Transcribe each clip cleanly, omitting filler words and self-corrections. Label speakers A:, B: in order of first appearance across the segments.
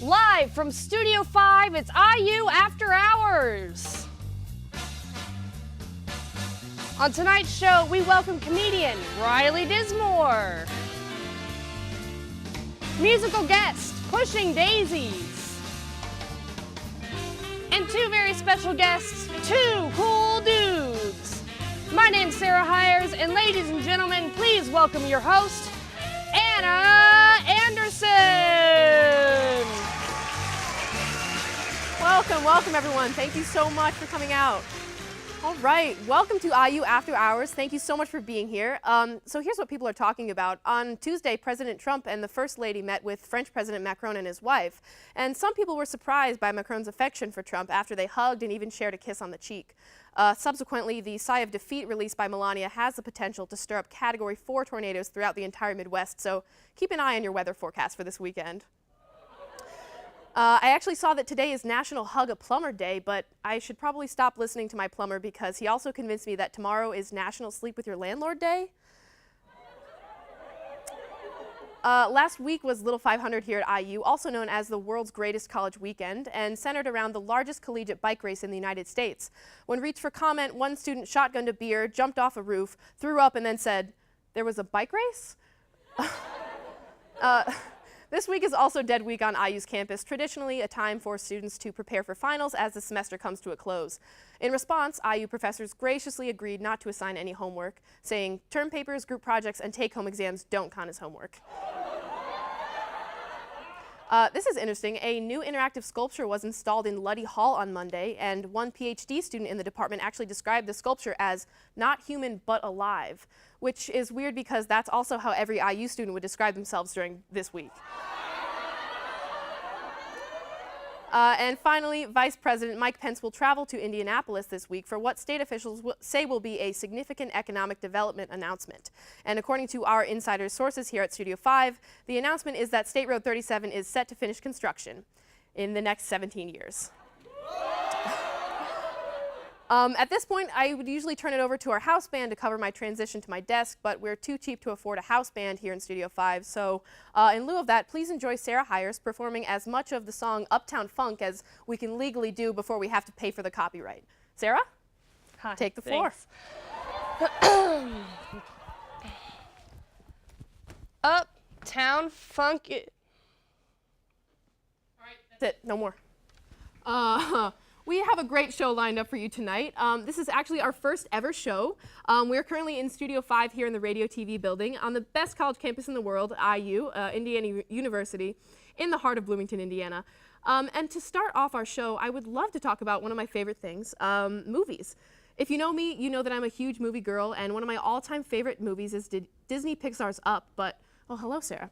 A: Live from Studio 5, it's IU After Hours. On tonight's show, we welcome comedian Riley Dismore. Musical guest, Pushing Daisies. And two very special guests, two cool dudes. My name's Sarah Hires, and ladies and gentlemen, please welcome your host, Anna Anderson.
B: Welcome everyone. Thank you so much for coming out. All right, welcome to IU After Hours. Thank you so much for being here. So here's what people are talking about. On Tuesday, President Trump and the First Lady met with French President Macron and his wife. And some people were surprised by Macron's affection for Trump after they hugged and even shared a kiss on the cheek. Subsequently, the sigh of defeat released by Melania has the potential to stir up Category 4 tornadoes throughout the entire Midwest, so keep an eye on your weather forecast for this weekend. I actually saw that today is National Hug a Plumber Day, but I should probably stop listening to my plumber because he also convinced me that tomorrow is National Sleep with Your Landlord Day. Last week was Little 500 here at IU, also known as the world's greatest college weekend, and centered around the largest collegiate bike race in the United States. When reached for comment, one student shotgunned a beer, jumped off a roof, threw up, and then said, "There was a bike race?" This week is also Dead Week on IU's campus, traditionally a time for students to prepare for finals as the semester comes to a close. In response, IU professors graciously agreed not to assign any homework, saying term papers, group projects, and take-home exams don't count as homework. This is interesting. A new interactive sculpture was installed in Luddy Hall on Monday, and one PhD student in the department actually described the sculpture as not human but alive, which is weird because that's also how every IU student would describe themselves during this week. And finally, Vice President Mike Pence will travel to Indianapolis this week for what state officials say will be a significant economic development announcement. And according to our insider sources here at Studio 5, the announcement is that State Road 37 is set to finish construction in the next 17 years. At this point, I would usually turn it over to our house band to cover my transition to my desk, but we're too cheap to afford a house band here in Studio 5. So in lieu of that, please enjoy Sarah Hires performing as much of the song Uptown Funk as we can legally do before we have to pay for the copyright. Sarah?
A: Hi,
B: take the floor.
A: Uptown Funk.
B: All right, that's it. No more. We have a great show lined up for you tonight. This is actually our first ever show. We're currently in Studio 5 here in the Radio TV building on the best college campus in the world, IU, Indiana University, in the heart of Bloomington, Indiana. And to start off our show, I would love to talk about one of my favorite things, movies. If you know me, you know that I'm a huge movie girl, and one of my all-time favorite movies is Disney Pixar's Up, but, oh, hello, Sarah.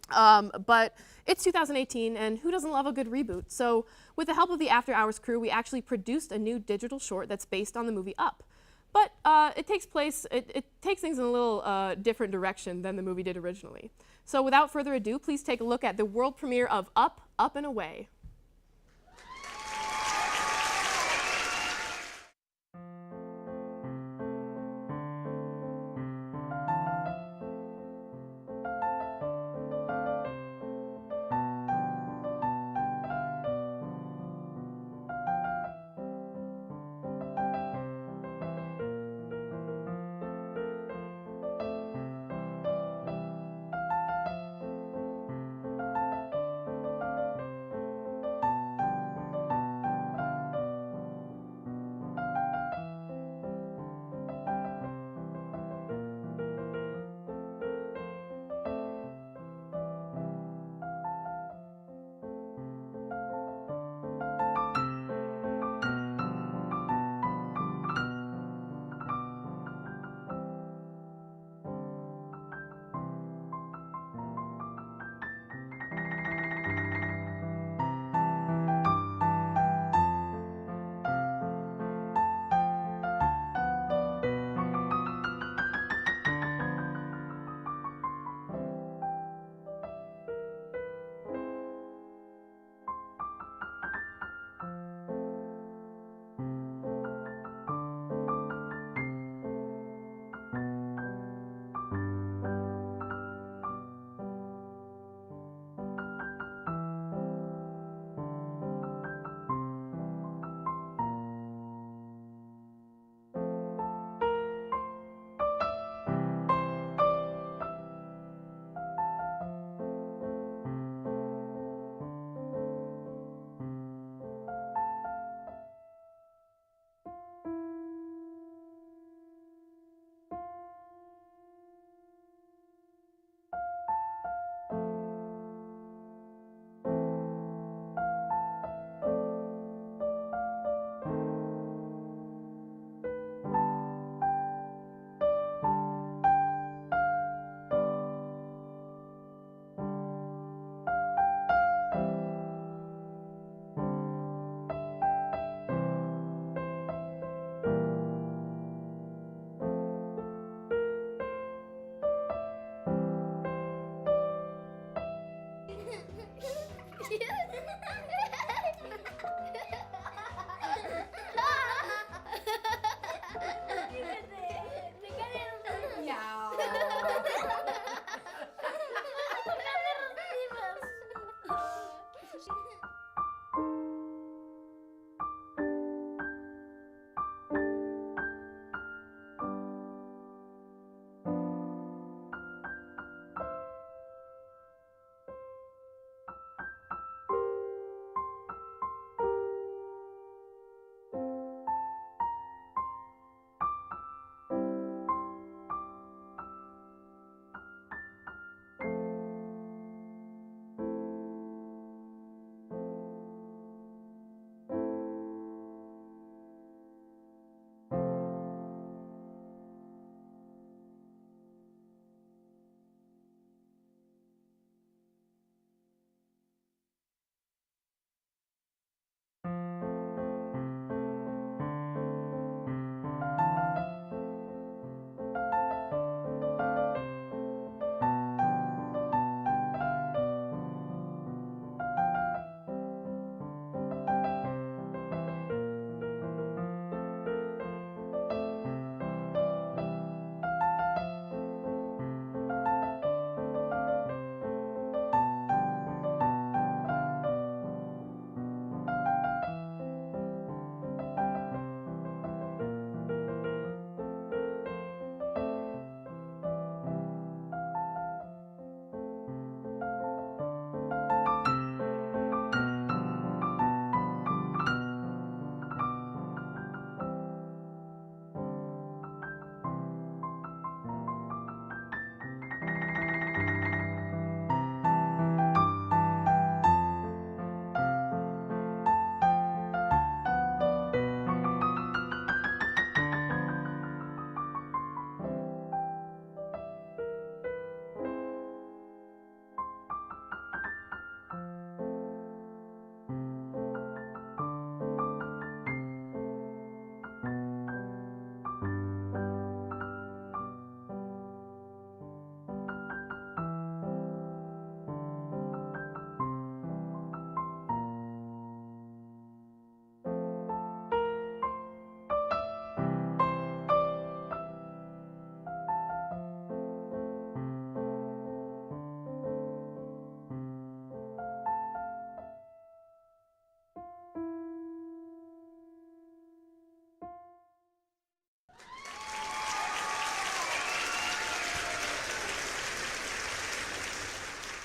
B: But it's 2018, and who doesn't love a good reboot? So with the help of the After Hours crew, we actually produced a new digital short that's based on the movie Up. But it takes things in a little different direction than the movie did originally. So without further ado, please take a look at the world premiere of Up, Up and Away.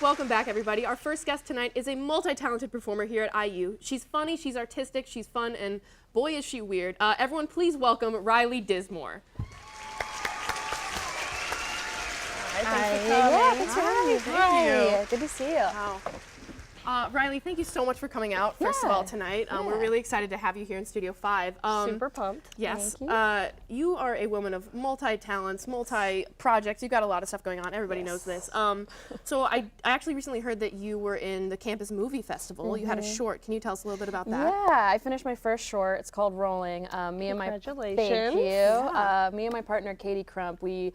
B: Welcome back, everybody. Our first guest tonight is a multi-talented performer here at IU. She's funny, she's artistic, she's fun, and boy is she weird. Everyone please welcome Riley Dismore.
C: Yeah, thanks for having me.
D: Thank you.
C: Good to see you.
B: Wow. Riley, thank you so much for coming out, first of all, tonight. We're really excited to have you here in Studio 5.
C: Super pumped.
B: Yes.
C: Thank you.
B: You are a woman of multi-talents, multi-projects. You've got a lot of stuff going on. Everybody knows this. So I actually recently heard that you were in the Campus Movie Festival. You had a short. Can you tell us a little bit about that?
C: Yeah, I finished my first short. It's called Rolling. Me and my
A: Congratulations.
C: Thank you.
B: Yeah.
C: Me and my partner Katie Crump, we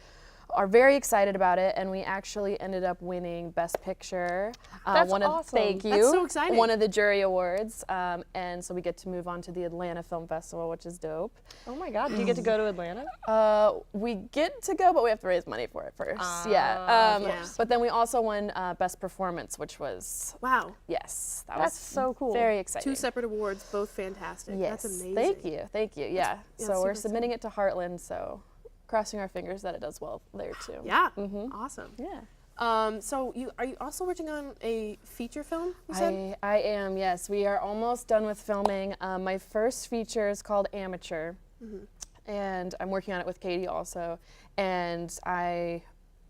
C: are very excited about it, and we actually ended up winning Best Picture.
A: That's
C: awesome.
A: awesome.
C: Thank you.
B: That's so exciting.
C: One of the jury awards, and so we get to move on to the Atlanta Film Festival, which is dope.
A: Oh my God, do you get to go to Atlanta?
C: We get to go, but we have to raise money for it first.
B: yeah.
C: But then we also won Best Performance, which was,
B: Wow.
C: yes, that
A: That's
C: was
A: so cool.
C: very exciting.
B: 2 separate awards, both fantastic.
C: Yes,
B: That's amazing.
C: thank you, thank you. Yeah,
B: yeah,
C: so we're
B: super
C: submitting it to Heartland, so crossing our fingers that it does well there too.
B: Yeah. Awesome.
C: Yeah.
B: So are you also working on a feature film, you said?
C: I am, yes. We are almost done with filming. My first feature is called Amateur, and I'm working on it with Katie also. And I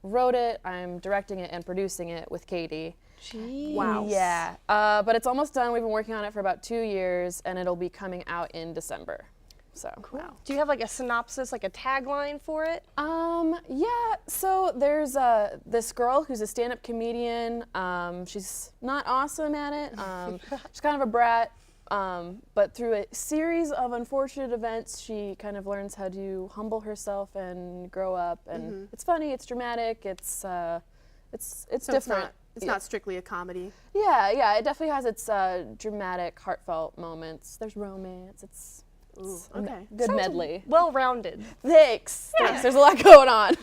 C: wrote it, I'm directing it, and producing it with Katie.
A: Jeez.
B: Wow.
C: Yeah, but it's almost done. We've been working on it for about 2 years, and it'll be coming out in December. So, wow.
A: Do you have like a synopsis, like a tagline for it?
C: Yeah, so there's this girl who's a stand-up comedian. She's not awesome at it. She's kind of a brat, but through a series of unfortunate events, she kind of learns how to humble herself and grow up. And it's funny, it's dramatic, it's
B: So
C: different.
B: It's not strictly a comedy.
C: Yeah, it definitely has its dramatic, heartfelt moments. There's romance. It's a
B: okay.
C: good medley.
A: Well-rounded.
C: Thanks. There's a lot going on.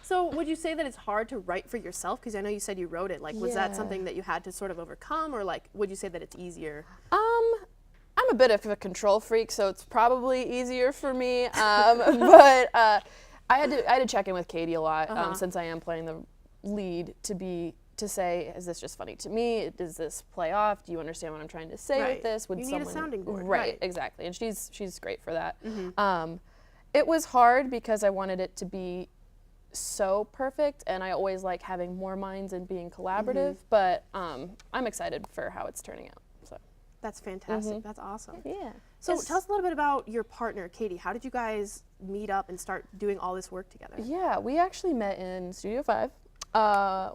B: So would you say that it's hard to write for yourself? Because I know you said you wrote it. Like, was that
C: Yeah.
B: something that you had to sort of overcome, or like, would you say that it's easier?
C: I'm a bit of a control freak, so it's probably easier for me. But I had to check in with Katie a lot since I am playing the lead to say, is this just funny to me? Does this play off? Do you understand what I'm trying to say
B: Right.
C: with this? Would
B: You need a
C: someone
B: sounding board,
C: Right,
B: right.
C: exactly. And she's great for that. It was hard because I wanted it to be so perfect, and I always like having more minds and being collaborative. But I'm excited for how it's turning out. So
B: That's fantastic. That's awesome.
C: yeah.
B: So tell us a little bit about your partner, Katie. How did you guys meet up and start doing all this work together?
C: Yeah, we actually met in Studio 5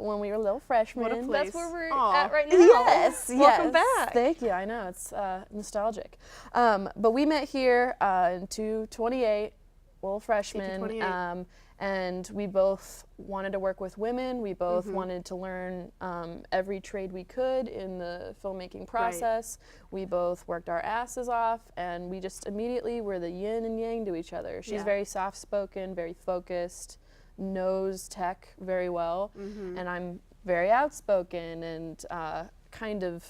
C: when we were little freshmen.
B: What a place.
A: That's where we're
B: Aw.
A: at right now.
C: Yes,
A: Welcome
C: yes.
A: back.
C: Thank you. I know it's nostalgic, but we met here in 228, little freshmen,
B: 228.
C: and we both wanted to work with women. We both wanted to learn every trade we could in the filmmaking process. We both worked our asses off, and we just immediately were the yin and yang to each other. She's
B: Yeah.
C: very soft-spoken, very focused, knows tech very well, and I'm very outspoken and kind of,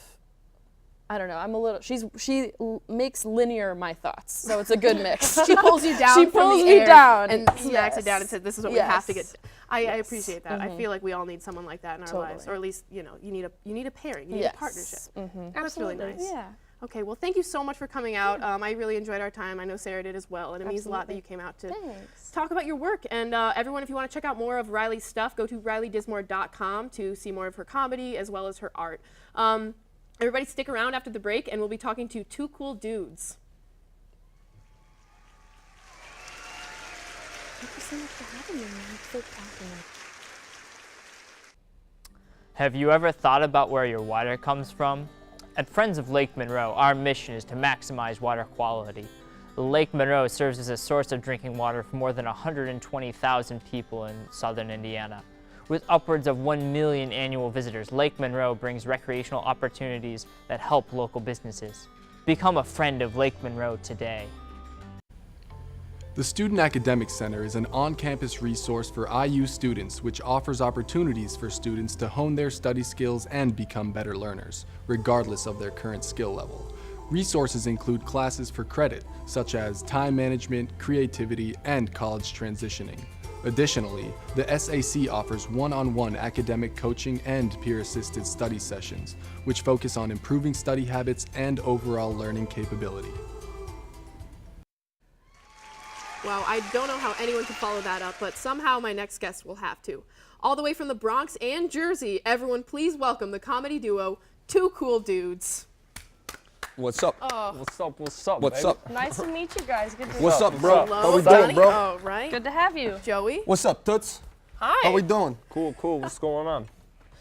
C: I don't know, I'm a little, she makes linear my thoughts, so it's a good mix.
B: She pulls you down
C: She
B: from
C: pulls
B: the
C: me
B: air
C: down.
B: and smacks it down and
C: Yes.
B: says, this is what we have to get.
C: Yes.
B: I appreciate that. I feel like we all need someone like that in our lives,
C: Totally.
B: or at least, you know, you need a pairing, you need a partnership. That's really nice.
C: Yeah.
B: Okay, well, thank you so much for coming out. I really enjoyed our time. I know Sarah did as well, and it means a lot that you came out to
C: Thanks.
B: talk about your work. And everyone, if you want to check out more of Riley's stuff, go to RileyDismore.com to see more of her comedy as well as her art. Everybody stick around after the break, and we'll be talking to two cool dudes.
C: Thank you so much for having me. I'm so talking.
D: Have you ever thought about where your water comes from? At Friends of Lake Monroe, our mission is to maximize water quality. Lake Monroe serves as a source of drinking water for more than 120,000 people in southern Indiana. With upwards of 1 million annual visitors, Lake Monroe brings recreational opportunities that help local businesses. Become a friend of Lake Monroe today.
E: The Student Academic Center is an on-campus resource for IU students which offers opportunities for students to hone their study skills and become better learners, regardless of their current skill level. Resources include classes for credit, such as time management, creativity, and college transitioning. Additionally, the SAC offers one-on-one academic coaching and peer-assisted study sessions, which focus on improving study habits and overall learning capability.
B: Wow, I don't know how anyone could follow that up, but somehow my next guest will have to. All the way from the Bronx and Jersey, everyone please welcome the comedy duo, Two Cool Dudes.
F: What's up?
G: What's up? What's up?
F: What's
G: baby?
F: up?
A: Nice to meet you guys. Good to
F: What's up, bro?
B: Hello,
F: How we
B: Donnie.
F: doing, bro?
B: Oh, right.
A: Good to have you.
B: Joey.
F: What's up, Toots?
A: Hi.
F: How we doing?
G: Cool, cool. What's going on?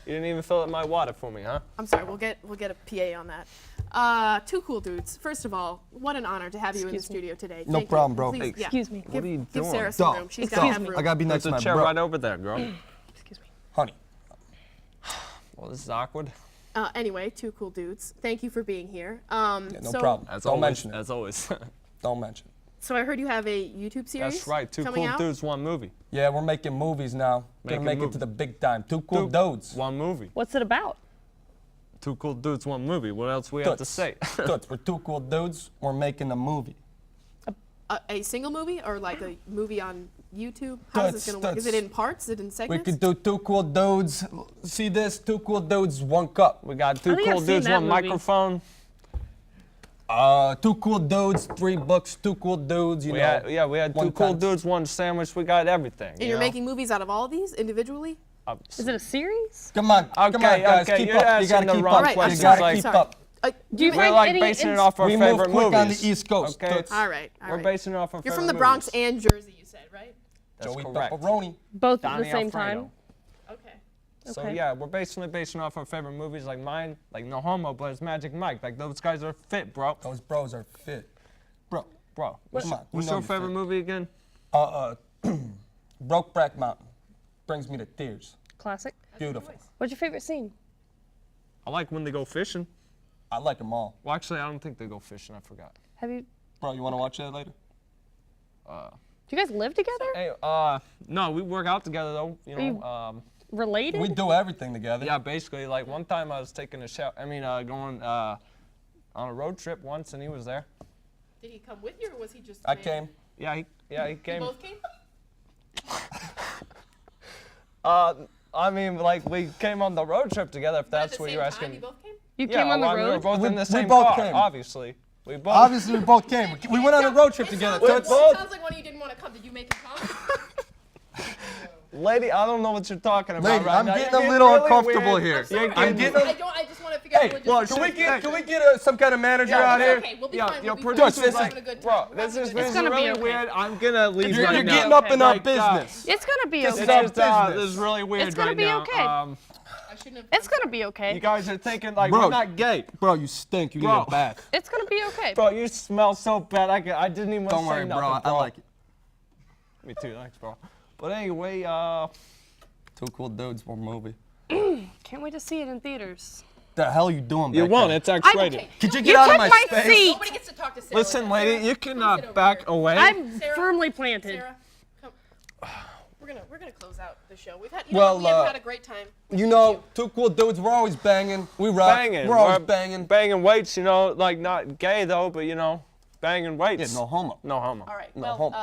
G: You didn't even fill up my water for me, huh?
B: I'm sorry, we'll get a PA on that. Two Cool Dudes. First of all, what an honor to have you in the studio today.
F: No
B: Thank you.
F: problem, bro.
B: Please, yeah.
A: Excuse me.
G: What are you
B: Give
G: doing?
B: Sarah some
F: Dog,
B: room. She's
F: dog,
B: got to have room.
F: I gotta be next
G: There's
F: to
G: a
F: my
G: chair
F: bro.
G: right over there, girl.
A: Excuse me.
F: Honey.
G: Well, this is awkward.
B: Anyway, Two Cool Dudes. Thank you for being here.
F: Yeah, no problem.
G: As
F: Don't
G: always.
F: mention it.
G: As always.
F: Don't mention it.
B: So I heard you have a YouTube series.
G: That's right. Two
B: coming
G: cool
B: out?
G: dudes, one movie.
F: Yeah, we're making movies now. Gonna
G: Making
F: make it
G: movies.
F: to the big time. Two cool dudes.
G: One movie.
A: What's it about?
G: Two cool dudes, one movie. What else we have to
F: Toots.
G: say?
F: Toots, we're two cool dudes. We're making a movie.
B: A single movie or like a movie on YouTube? How is this going to work? Is it
F: Toots.
B: in parts? Is it in
F: We
B: segments?
F: could do two cool dudes. See this? Two cool dudes, one cup.
G: We got two
A: I think
G: cool
A: I've seen
G: dudes,
A: that
G: one
A: movie.
G: microphone.
F: Two cool dudes, 3 books. Two cool dudes. You
G: We
F: know.
G: had, we had two
F: one
G: cool
F: time.
G: dudes, one sandwich. We got everything.
B: And you're making movies out of all of these individually?
A: Is it a series?
F: Come on, come on, guys,
G: okay,
F: keep
G: you're
F: up. You gotta
G: asking the
F: keep
G: wrong
F: up.
B: Right,
F: You
B: questions,
F: gotta
G: like-
F: keep
B: sorry.
F: up.
A: Do you
G: We're
A: find
G: like
A: any
G: basing it
A: ins-
G: off our
F: We move
G: favorite
F: quick
G: movies.
F: on the East Coast.
G: Okay.
F: Toots.
B: All right.
G: We're basing it off our
B: You're
G: favorite
B: from the
G: movies.
B: Bronx and Jersey, you said, right?
G: That's
F: Joey
G: correct.
F: Pepperoni.
A: both at
G: Donnie
A: the same
G: Alfredo.
A: time?
B: Okay.
G: So
A: Okay.
G: yeah, we're basically basing off our favorite movies, like mine, like No Homo, but it's Magic Mike. Like those guys are fit, bro.
F: Those bros are fit. Bro,
G: Bro,
F: come on.
G: what's
F: you know
G: your
F: me
G: favorite
F: fit.
G: movie again?
F: Brokeback Mountain. Brings me to tears.
A: Classic.
F: Beautiful.
A: What's your favorite scene?
G: I like when they go fishing.
F: I like them all.
G: Well, actually, I don't think they go fishing. I forgot.
A: Have you?
F: Bro, you want to watch that later?
A: Do you guys live together?
G: Hey, no, we work out together though. You know,
A: Related?
F: We do everything together.
G: yeah, basically. Like one time I was taking a shower. I mean, going on a road trip once, and he was there.
B: Did he come with you, or was he just?
F: I came.
G: Yeah, he
B: You
G: came.
B: both came.
G: I mean, like we came on the road trip together. If
B: At
G: that's
B: the
G: what
B: same
G: you're
B: time,
G: asking.
B: you both came.
A: You
G: Yeah,
A: came on the
G: well, we were
A: road?
G: both in the same
F: both
G: car,
F: came.
G: obviously. We both.
F: Obviously, we both came. We went on a road trip together.
B: It
G: both-
B: sounds like one of you didn't want to come. Did you make him come?
G: Lady, I don't know what you're talking about
F: Lady,
G: right
F: I'm
G: now.
F: getting
G: You're
F: a little
G: really
F: uncomfortable
G: weird.
F: here.
G: You're
F: I'm
G: getting-
F: getting.
B: I just want to figure out
F: Hey,
B: the
F: well,
B: logistics.
F: can we get some kind of manager out here?
B: Okay, we'll be
G: Yeah,
B: fine.
G: your
B: We'll be fine.
G: producer's
B: We're
G: like,
B: having a good
G: bro,
B: time.
G: this is
A: gonna be
G: really
A: okay.
G: weird. I'm gonna leave
F: You're
G: right now.
F: getting up in our
G: Like,
F: business.
A: It's gonna be
F: This
A: okay.
F: is our
G: It's just,
F: business.
G: this is really weird
A: It's gonna
G: right
A: be
G: now.
A: okay.
B: I shouldn't have.
A: It's gonna be okay.
G: You guys are thinking like
F: Bro.
G: we're not gay.
F: Bro, you stink. You need
G: Bro.
F: a bath.
A: It's gonna be okay.
G: Bro, you smell so bad. I didn't even
F: Don't
G: say
F: worry,
G: nothing,
F: bro. I like it.
G: Me too, thanks, bro. But anyway,
F: Two cool dudes, one movie.
A: Can't wait to see it in theaters.
F: The hell you doing back
G: you won't.
F: there?
G: It's X-rated.
B: Okay.
F: Could you
A: You
F: get out of
A: took
F: my
A: my
F: space?
A: seat.
B: Nobody gets to talk to Sarah.
G: Listen,
B: like that.
G: lady, you
B: Sarah,
G: can
B: come sit over
G: back
B: here.
G: away.
A: I'm
B: Sarah?
A: firmly planted.
B: Sarah, come. We're gonna close out the show. We've had,
F: Well,
B: we have had a great time.
F: You know, two cool dudes. We're always banging. We rock.
G: Banging.
F: We're always banging.
G: Banging weights, you know, like not gay though, but you know, banging weights.
F: Yeah, no homo.
G: No homo.
B: All right.
F: No,
B: Well,
F: homo.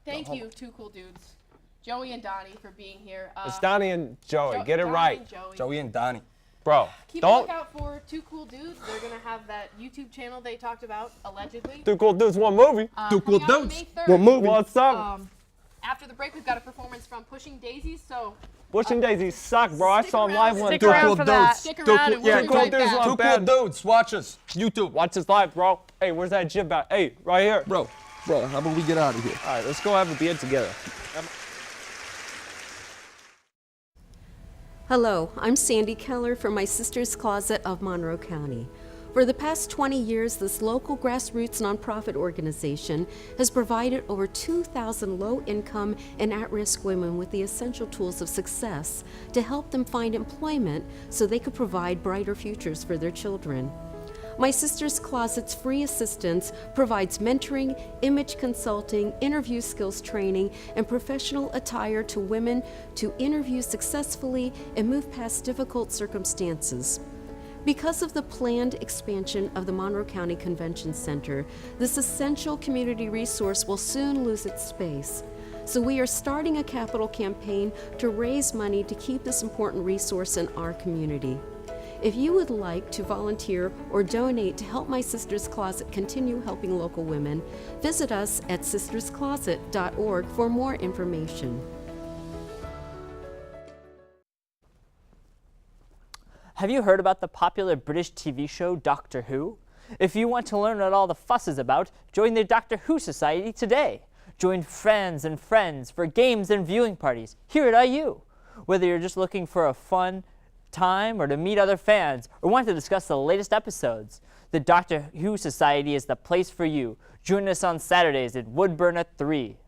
B: thank you, two cool dudes, Joey and Donnie, for being here.
G: It's Donnie and Joey. Get it
B: Donnie
G: right,
B: and Joey.
F: Joey and Donnie.
G: bro.
B: Keep a
G: Don't.
B: lookout for Two Cool Dudes. They're gonna have that YouTube channel they talked about allegedly.
G: Two cool dudes, one movie.
F: Two cool
B: coming out on
F: dudes.
B: May 3rd.
F: One movie.
G: What's up?
B: After the break, we've got a performance from Pushing Daisies. So
G: Pushing Daisies suck, bro. I
B: stick
G: saw them
B: around.
G: live one
A: Stick
F: Two
A: around
G: time.
F: cool
A: for that.
F: dudes.
B: stick
F: Two
B: around
F: cool-
B: and we'll
G: yeah,
B: be
G: cool
B: right
G: dudes
B: back.
G: love-
F: Two
G: bad.
F: cool dudes. Watch us. YouTube.
G: Watch this live, bro. Hey, where's that jib at? Hey, right here.
F: Bro, how about we get out of here?
G: All right, let's go have a beer together.
H: Hello, I'm Sandy Keller from My Sister's Closet of Monroe County. For the past 20 years, this local grassroots nonprofit organization has provided over 2,000 low-income and at-risk women with the essential tools of success to help them find employment so they could provide brighter futures for their children. My Sister's Closet's free assistance provides mentoring, image consulting, interview skills training, and professional attire to women to interview successfully and move past difficult circumstances. Because of the planned expansion of the Monroe County Convention Center, this essential community resource will soon lose its space. So we are starting a capital campaign to raise money to keep this important resource in our community. If you would like to volunteer or donate to help My Sister's Closet continue helping local women, visit us at sisterscloset.org for more information.
D: Have you heard about the popular British TV show Doctor Who? If you want to learn what all the fuss is about, join the Doctor Who Society today. Join friends and friends for games and viewing parties here at IU. Whether you're just looking for a fun time or to meet other fans or want to discuss the latest episodes, the Doctor Who Society is the place for you. Join us on Saturdays at Woodburn at 3.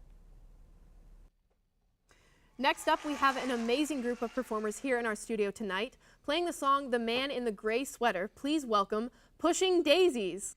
B: Next up, we have an amazing group of performers here in our studio tonight. Playing the song The Man in the Gray Sweater, please welcome Pushing Daisies.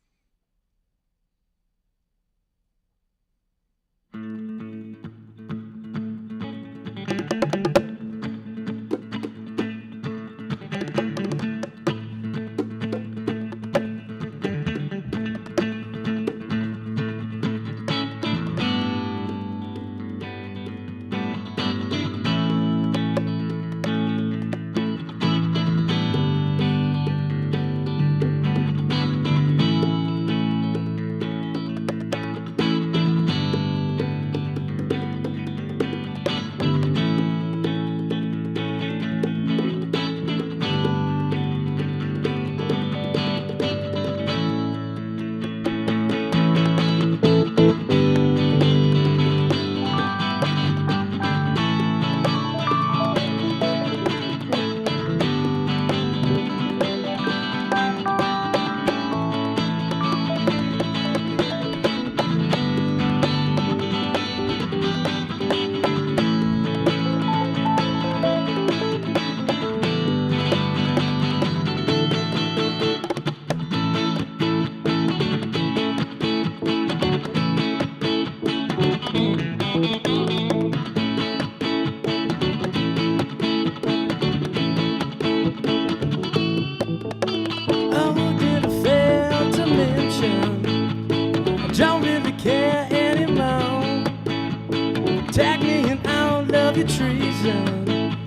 I: you treason.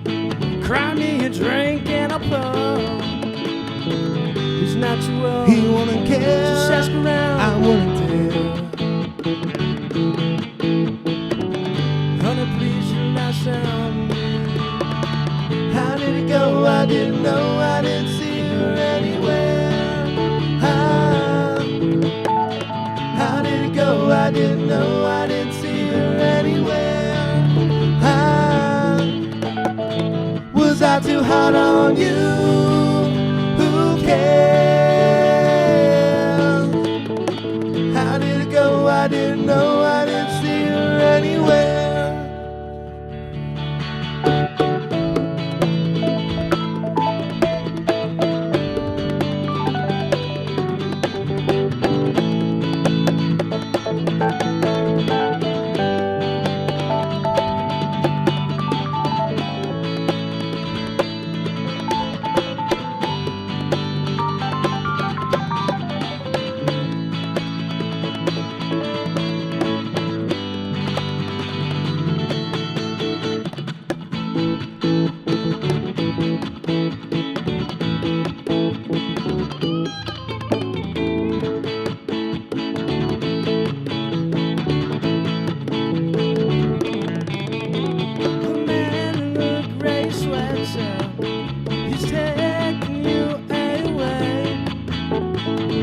I: Cry me a drink and a pub. He's not too old.
J: He wanna care.
I: Just ask around.
J: I wanna tell.
I: Honey, please, you're not sound.
J: How did it go? I didn't know. I didn't see her anywhere. How did it go? I didn't know. I didn't see her anywhere. Was I too hard on you? Who cares? How did it go? I didn't know. I didn't see her anywhere.
I: He's taking you away.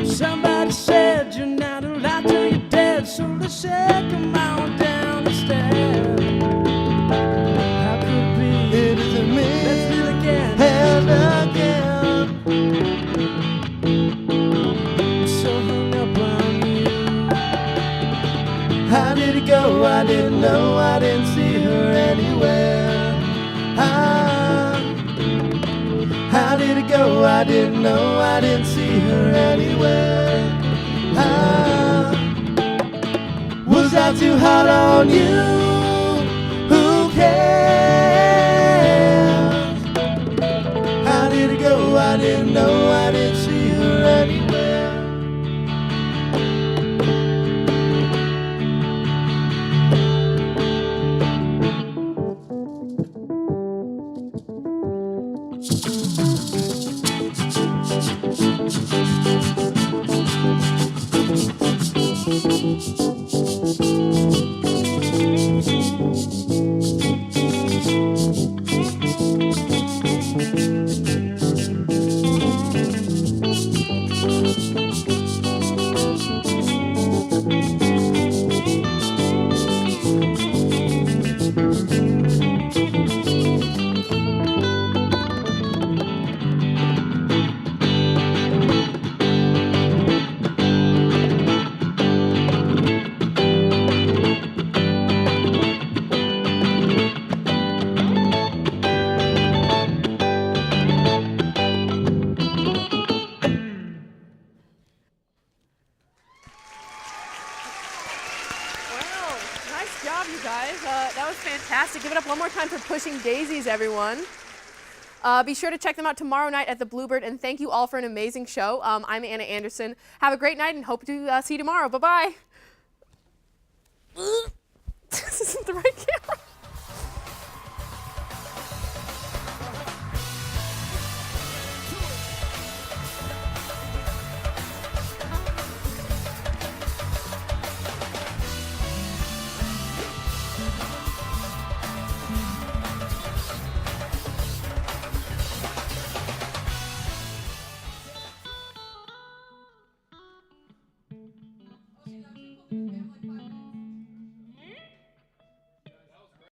I: Somebody said you're not alive till you're dead, so let's say come on down the stairs. How could it be?
J: It isn't me.
I: Let's do it again.
J: And again.
I: I'm so hung up on you.
J: How did it go? I didn't know. I didn't see her anywhere. How did it go? I didn't know. I didn't see her anywhere. Was I too hard on you? Who cares? How did it go? I didn't know. I didn't see her anywhere.
B: Nice job, you guys. That was fantastic. Give it up one more time for Pushing Daisies, everyone. Be sure to check them out tomorrow night at the Bluebird, and thank you all for an amazing show. I'm Anna Anderson. Have a great night and hope to see you tomorrow. Bye-bye. This isn't the right camera.